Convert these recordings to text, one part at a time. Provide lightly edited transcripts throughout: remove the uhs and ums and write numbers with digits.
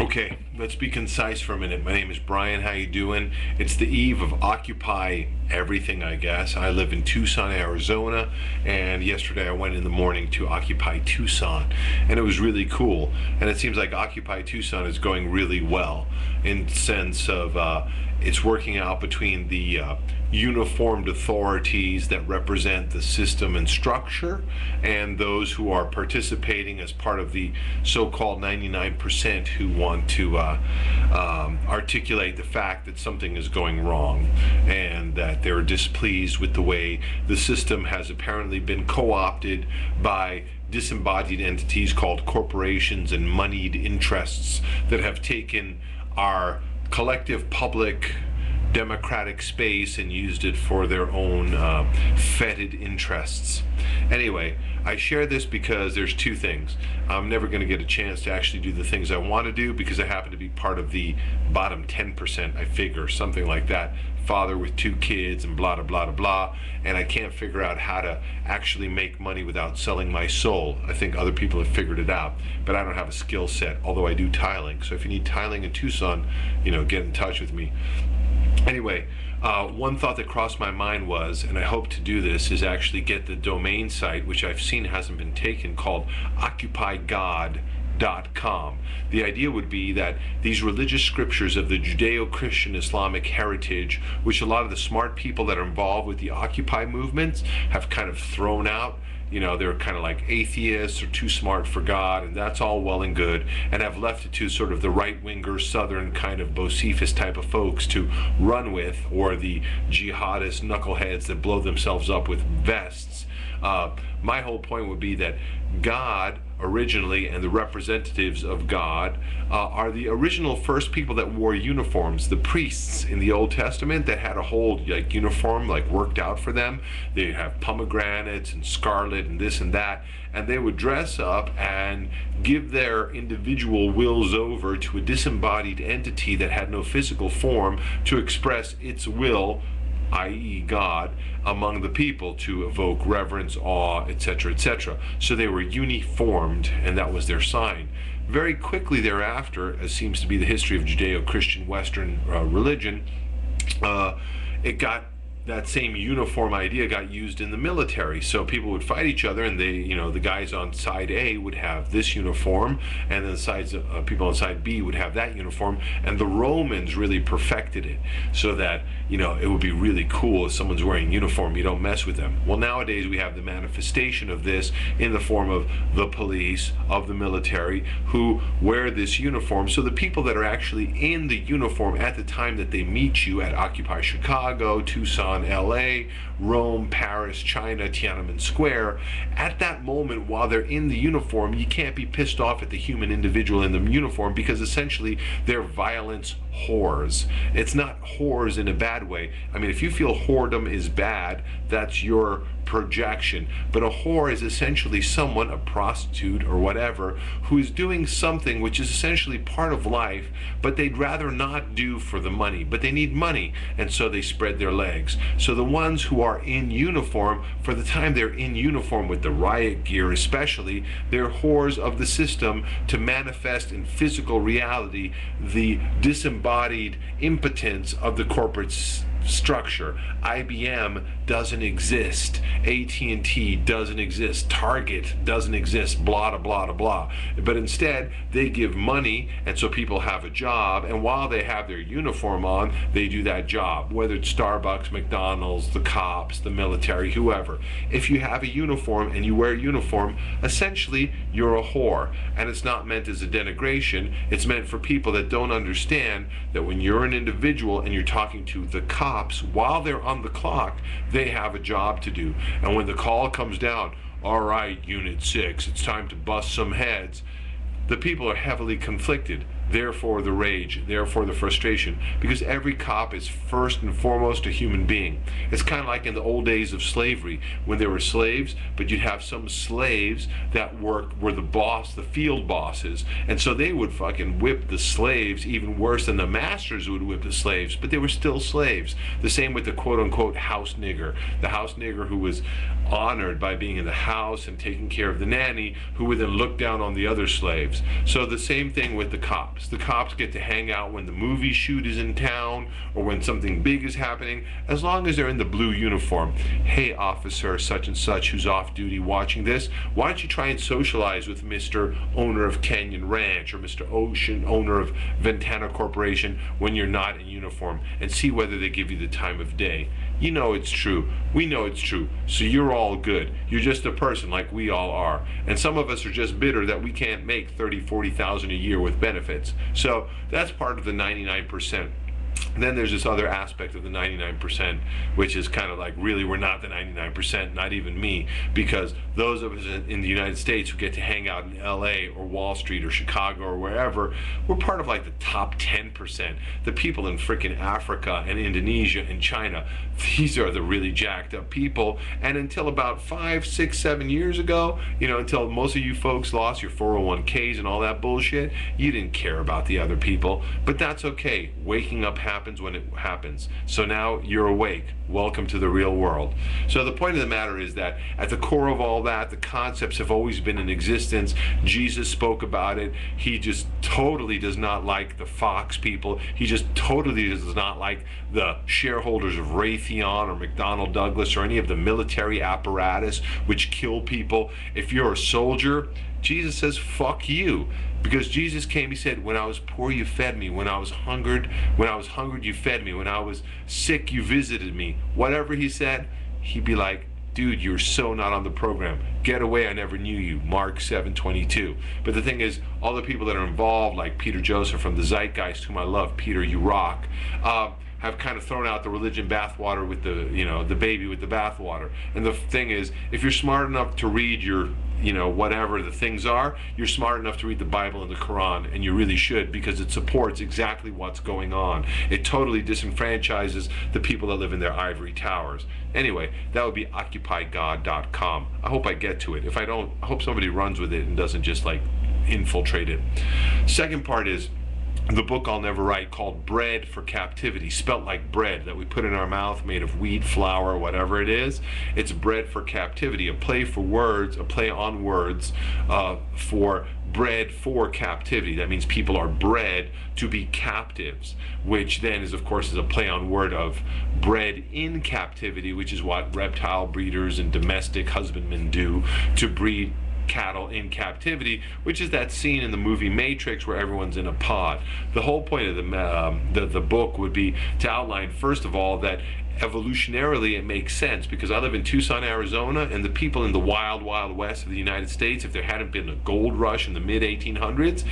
Okay, let's be concise for a minute. My name is Brian. How you doing? It's the eve of Occupy Everything, I guess. I live in Tucson, Arizona, and yesterday I went in the morning to Occupy Tucson, and it was really cool. And it seems like Occupy Tucson is going really well in sense of it's working out between the uniformed authorities that represent the system and structure and those who are participating as part of the so-called 99% who want to articulate the fact that something is going wrong and that they're displeased with the way the system has apparently been co-opted by disembodied entities called corporations and moneyed interests that have taken our collective public democratic space and used it for their own fetid interests. Anyway, I share this because there's two things. I'm never going to get a chance to actually do the things I want to do because I happen to be part of the bottom 10%, I figure, something like that. Father with 2 kids and blah, blah, blah, blah, and I can't figure out how to actually make money without selling my soul. I think other people have figured it out, but I don't have a skill set, although I do tiling. So if you need tiling in Tucson, get in touch with me. Anyway, one thought that crossed my mind was, and I hope to do this, is actually get the domain site, which I've seen hasn't been taken, called occupygod.com. The idea would be that these religious scriptures of the Judeo-Christian Islamic heritage, which a lot of the smart people that are involved with the Occupy movements have kind of thrown out. They're kind of like atheists or too smart for God, and that's all well and good, and have left it to sort of the right-winger, southern kind of Bocephus type of folks to run with, or the jihadist knuckleheads that blow themselves up with vests. My whole point would be that God originally, and the representatives of God, are the original first people that wore uniforms. The priests in the Old Testament that had a whole uniform worked out for them. They have pomegranates and scarlet and this and that, and they would dress up and give their individual wills over to a disembodied entity that had no physical form to express its will, i.e. God, among the people, to evoke reverence, awe, etc., etc. So they were uniformed, and that was their sign. Very quickly thereafter, as seems to be the history of Judeo-Christian Western religion, that same uniform idea got used in the military. So people would fight each other, and the guys on side A would have this uniform, and then the people on side B would have that uniform. And the Romans really perfected it so that it would be really cool if someone's wearing a uniform. You don't mess with them. Well, nowadays we have the manifestation of this in the form of the police, of the military, who wear this uniform. So the people that are actually in the uniform at the time that they meet you at Occupy Chicago, Tucson, LA, Rome, Paris, China, Tiananmen Square, at that moment while they're in the uniform, you can't be pissed off at the human individual in the uniform, because essentially they're violence whores. It's not whores in a bad way. I mean, if you feel whoredom is bad, that's your projection. But a whore is essentially someone, a prostitute or whatever, who is doing something which is essentially part of life, but they'd rather not do for the money. But they need money, and so they spread their legs. So the ones who are in uniform, for the time they're in uniform with the riot gear especially, they're whores of the system to manifest in physical reality the disembodied impotence of the corporate structure. IBM doesn't exist. AT&T doesn't exist. Target doesn't exist. Blah, blah, blah, blah. But instead, they give money, and so people have a job, and while they have their uniform on, they do that job, whether it's Starbucks, McDonald's, the cops, the military, whoever. If you have a uniform and you wear a uniform, essentially, you're a whore. And it's not meant as a denigration. It's meant for people that don't understand that when you're an individual and you're talking to the cops, while they're on the clock, they have a job to do. And when the call comes down, all right, Unit 6, it's time to bust some heads, the people are heavily conflicted. Therefore the rage, therefore the frustration, because every cop is first and foremost a human being. It's kind of like in the old days of slavery, when there were slaves, but you'd have some slaves that were the boss, the field bosses, and so they would fucking whip the slaves even worse than the masters would whip the slaves, but they were still slaves. The same with the quote-unquote house nigger. The house nigger who was honored by being in the house and taking care of the nanny, who would then look down on the other slaves. So the same thing with the cop. cops. The cops get to hang out when the movie shoot is in town or when something big is happening, as long as they're in the blue uniform. Hey, officer such and such who's off duty watching this, why don't you try and socialize with Mr. Owner of Canyon Ranch or Mr. Ocean, owner of Ventana Corporation, when you're not in uniform, and see whether they give you the time of day. You know it's true. We know it's true. So you're all good. You're just a person like we all are. And some of us are just bitter that we can't make 30, 40,000 a year with benefits. So that's part of the 99%. Then there's this other aspect of the 99%, which is kind of like, really, we're not the 99%, not even me, because those of us in the United States who get to hang out in LA or Wall Street or Chicago or wherever, we're part of like the top 10%. The people in freaking Africa and Indonesia and China, these are the really jacked up people. And until about 5, 6, 7 years ago, until most of you folks lost your 401ks and all that bullshit, you didn't care about the other people. But that's okay. Waking up happens when it happens. So now you're awake. Welcome to the real world. So the point of the matter is that at the core of all that, the concepts have always been in existence. Jesus spoke about it. He just totally does not like the Fox people. He just totally does not like the shareholders of Raytheon or McDonnell Douglas or any of the military apparatus which kill people. If you're a soldier, Jesus says, fuck you. Because Jesus came, he said, when I was poor, you fed me. When I was hungered, you fed me. When I was sick, you visited me. Whatever he said, he'd be like, dude, you're so not on the program. Get away, I never knew you. Mark 7:22. But the thing is, all the people that are involved, like Peter Joseph from the Zeitgeist, whom I love, Peter, you rock, have kind of thrown out the religion bathwater with the baby with the bathwater. And the thing is, if you're smart enough to read your whatever the things are, you're smart enough to read the Bible and the Quran, and you really should, because it supports exactly what's going on. It totally disenfranchises the people that live in their ivory towers. Anyway, that would be OccupyGod.com. I hope I get to it. If I don't, I hope somebody runs with it and doesn't just like infiltrate it. Second part is the book I'll never write, called Bread for Captivity, spelt like bread that we put in our mouth, made of wheat, flour, whatever it is. It's bread for captivity, a play on words for bread for captivity. That means people are bred to be captives, which then is, of course, is a play on word of bred in captivity, which is what reptile breeders and domestic husbandmen do to breed cattle in captivity, which is that scene in the movie Matrix where everyone's in a pod. The whole point of the book would be to outline, first of all, that evolutionarily it makes sense, because I live in Tucson, Arizona, and the people in the wild, wild west of the United States, if there hadn't been a gold rush in the mid-1800s,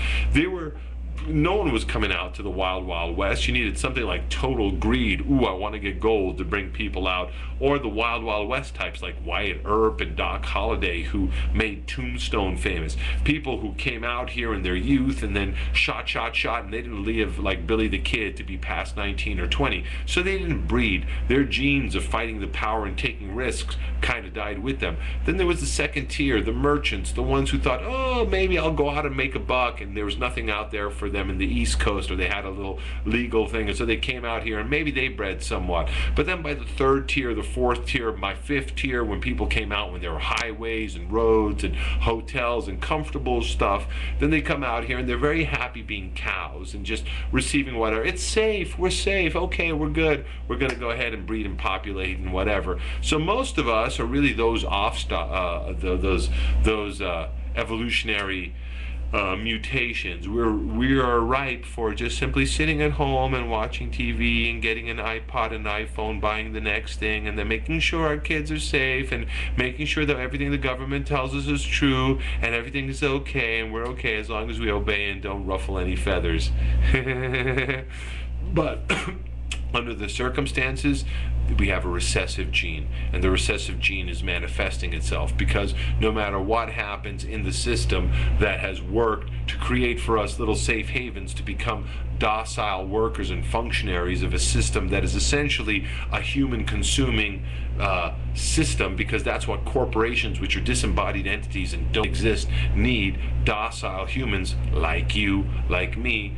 no one was coming out to the wild, wild west. You needed something like total greed. Ooh, I want to get gold, to bring people out. Or the wild, wild west types like Wyatt Earp and Doc Holliday, who made Tombstone famous. People who came out here in their youth and then shot, and they didn't live like Billy the Kid to be past 19 or 20. So they didn't breed. Their genes of fighting the power and taking risks kind of died with them. Then there was the second tier, the merchants, the ones who thought, oh, maybe I'll go out and make a buck, and there was nothing out there for them in the East Coast, or they had a little legal thing, and so they came out here and maybe they bred somewhat. But then by the third tier, the fourth tier, my fifth tier, when people came out, when there were highways and roads and hotels and comfortable stuff, then they come out here and they're very happy being cows and just receiving whatever. It's safe, we're safe, okay, we're good, we're going to go ahead and breed and populate and whatever. So most of us are really those evolutionary mutations. We are ripe for just simply sitting at home and watching TV and getting an iPod and iPhone, buying the next thing, and then making sure our kids are safe and making sure that everything the government tells us is true and everything is okay, and we're okay as long as we obey and don't ruffle any feathers. But under the circumstances, we have a recessive gene, and the recessive gene is manifesting itself, because no matter what happens in the system that has worked to create for us little safe havens to become docile workers and functionaries of a system that is essentially a human consuming system, because that's what corporations, which are disembodied entities and don't exist, need docile humans like you, like me.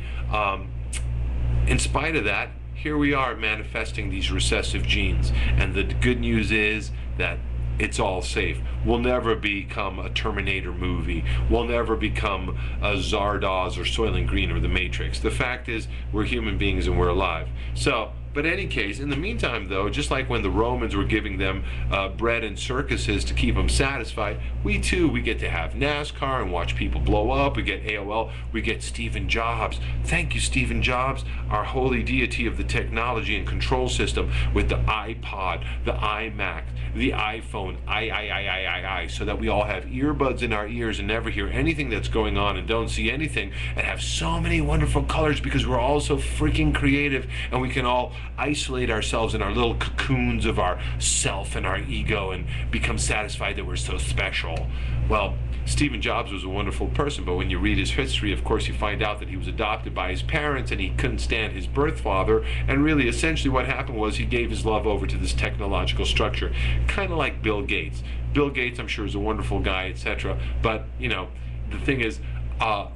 In spite of that, here we are manifesting these recessive genes, and the good news is that it's all safe. We'll never become a Terminator movie. We'll never become a Zardoz or Soylent Green or the Matrix. The fact is, we're human beings and we're alive. So, but in any case, in the meantime, though, just like when the Romans were giving them bread and circuses to keep them satisfied, we too, we get to have NASCAR and watch people blow up. We get AOL. We get Stephen Jobs. Thank you, Stephen Jobs, our holy deity of the technology and control system, with the iPod, the iMac, the iPhone, so that we all have earbuds in our ears and never hear anything that's going on and don't see anything, and have so many wonderful colors because we're all so freaking creative, and we can all isolate ourselves in our little cocoons of our self and our ego and become satisfied that we're so special. Well, Stephen Jobs was a wonderful person, but when you read his history, of course, you find out that he was adopted by his parents and he couldn't stand his birth father, and really essentially what happened was he gave his love over to this technological structure, kind of like Bill Gates. Bill Gates, I'm sure, is a wonderful guy, etc., but you know, the thing is,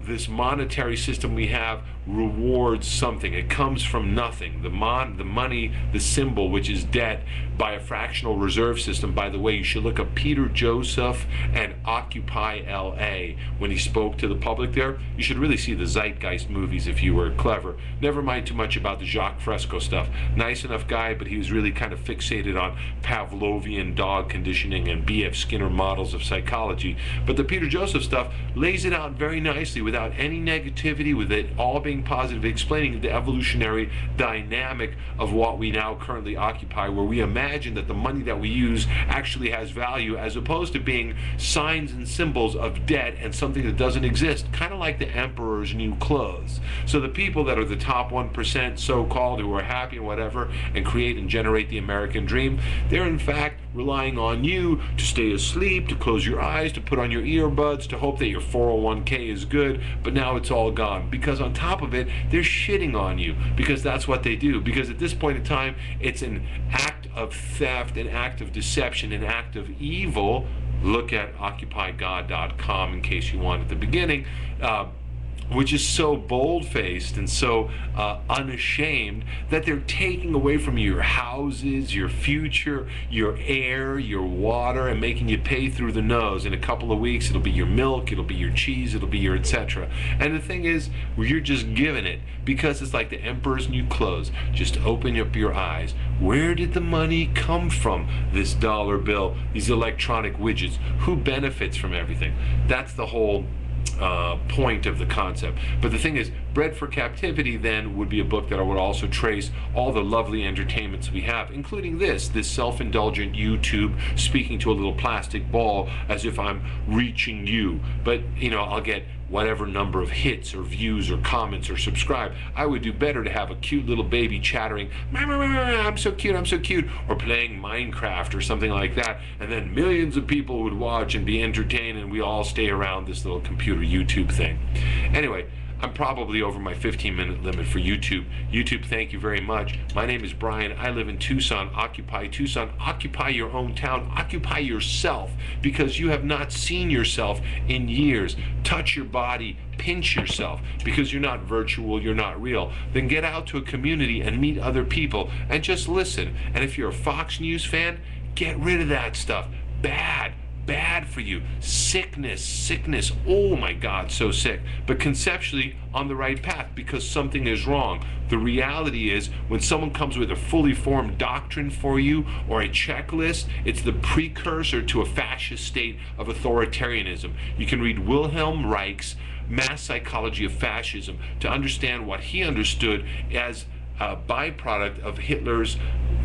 this monetary system we have rewards something. It comes from nothing. The money, the symbol, which is debt, by a fractional reserve system. By the way, you should look up Peter Joseph and Occupy LA when he spoke to the public there. You should really see the Zeitgeist movies if you were clever. Never mind too much about the Jacques Fresco stuff. Nice enough guy, but he was really kind of fixated on Pavlovian dog conditioning and B.F. Skinner models of psychology. But the Peter Joseph stuff lays it out very nicely without any negativity, with it all being positive, explaining the evolutionary dynamic of what we now currently occupy, where we imagine that the money that we use actually has value, as opposed to being signs and symbols of debt and something that doesn't exist, kind of like the emperor's new clothes. So the people that are the top 1%, so-called, who are happy and whatever, and create and generate the American dream, they're in fact relying on you to stay asleep, to close your eyes, to put on your earbuds, to hope that your 401k is good, but now it's all gone. Because on top of it, they're shitting on you, because that's what they do. Because at this point in time, it's an act of theft, an act of deception, an act of evil. Look at OccupyGod.com in case you want at the beginning. Which is so bold-faced and so unashamed that they're taking away from you your houses, your future, your air, your water, and making you pay through the nose. In a couple of weeks, it'll be your milk, it'll be your cheese, it'll be your etc. And the thing is, you're just giving it, because it's like the emperor's new clothes. Just open up your eyes. Where did the money come from? This dollar bill, these electronic widgets. Who benefits from everything? That's the whole point of the concept. But the thing is, Bread for Captivity then would be a book that I would also trace all the lovely entertainments we have, including this self-indulgent YouTube speaking to a little plastic ball as if I'm reaching you. But you know, I'll get whatever number of hits or views or comments or subscribe. I would do better to have a cute little baby chattering, I'm so cute, I'm so cute, or playing Minecraft or something like that, and then millions of people would watch and be entertained, and we all stay around this little computer YouTube thing. Anyway, I'm probably over my 15-minute limit for YouTube. YouTube, thank you very much. My name is Brian. I live in Tucson. Occupy Tucson. Occupy your own town. Occupy yourself, because you have not seen yourself in years. Touch your body. Pinch yourself, because you're not virtual, you're not real. Then get out to a community and meet other people and just listen. And if you're a Fox News fan, get rid of that stuff. Bad for you. Sickness, oh my God, so sick. But conceptually on the right path, because something is wrong. The reality is, when someone comes with a fully formed doctrine for you, or a checklist, it's the precursor to a fascist state of authoritarianism. You can read Wilhelm Reich's Mass Psychology of Fascism to understand what he understood as a byproduct of Hitler's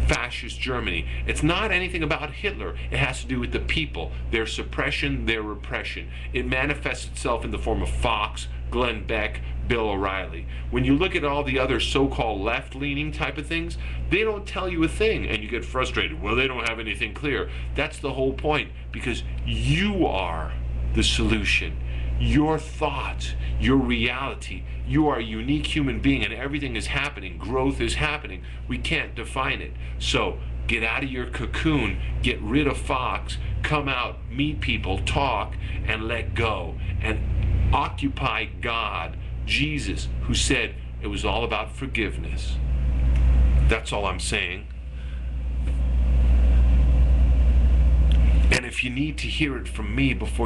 fascist Germany. It's not anything about Hitler. It has to do with the people, their suppression, their repression. It manifests itself in the form of Fox, Glenn Beck, Bill O'Reilly. When you look at all the other so-called left-leaning type of things, they don't tell you a thing, and you get frustrated. Well, they don't have anything clear. That's the whole point, because you are the solution. Your thoughts, your reality. You are a unique human being, and everything is happening. Growth is happening. We can't define it. So get out of your cocoon, get rid of Fox, come out, meet people, talk, and let go. And occupy God, Jesus, who said it was all about forgiveness. That's all I'm saying. if you need to hear it from me before